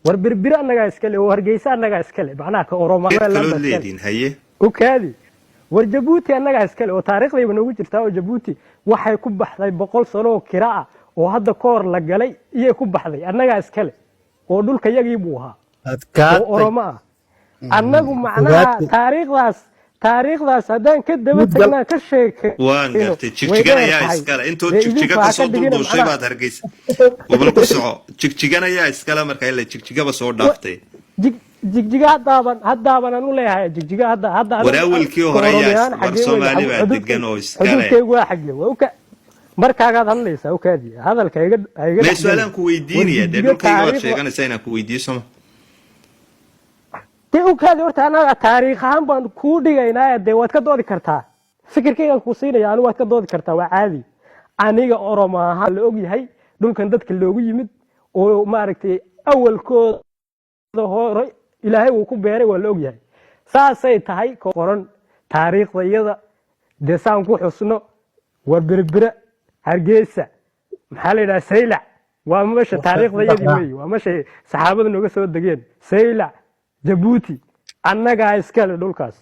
warbirbira annagaa iskale oo hargeysa annagaa iskale macnaha ka oromo kaloo leediin haye okaadi war jabuuti annagaa iskale oo taariikhdayba noogu jirtaa oo jabuuti waxay ku baxday 100 sano oo kira ah oo hadda ka hor la galay iyo ku baxday annagaa iskale oo dhulka yagii buu ahaa oo oromo ah annagu macnaha taariikhdaas haddaan ka daba tagnaa ka sheekay waan gartay jigjigan ayaa iskale intood jigjiga ka soo dulduushay baad hargeysa gobol ku soco jigjigan ayaa iskale marka ilaa jigjigaba soo dhaaftay jigjiga haddaaban aan u leeyahay jigjiga hadda waraawilkii hore ayaa mar Soomaali baa degan oo iskale xududkaygu waa xagle waa markaagaad hadlaysaa okaadi hadalka iga meeshaan ku weydiinaya dhulkayga waad sheeganaysaa inaan ku weydiiyo soma okaadi horta anaga taariikh ahaan baan kuu dhigaynaa dee waad ka doodi kartaa fikirkaygaan kuu siinaya anigu waad ka doodi kartaa waa caadi aniga oromo ahaan la og yahay dhulkan dadka loogu yimid oo maaragtay awalkooda hore ilaahay uu ku beeray waa la og yahay saasay tahay qoran taariikhdayada dee saan ku xusno waa birbira hargeysa maxaa la yidhaha saylac waa meesha taariikhdayadii weeye waa meesha saxaabada nooga soo degeen saylac jabuuti annagaa iskale dhulkaas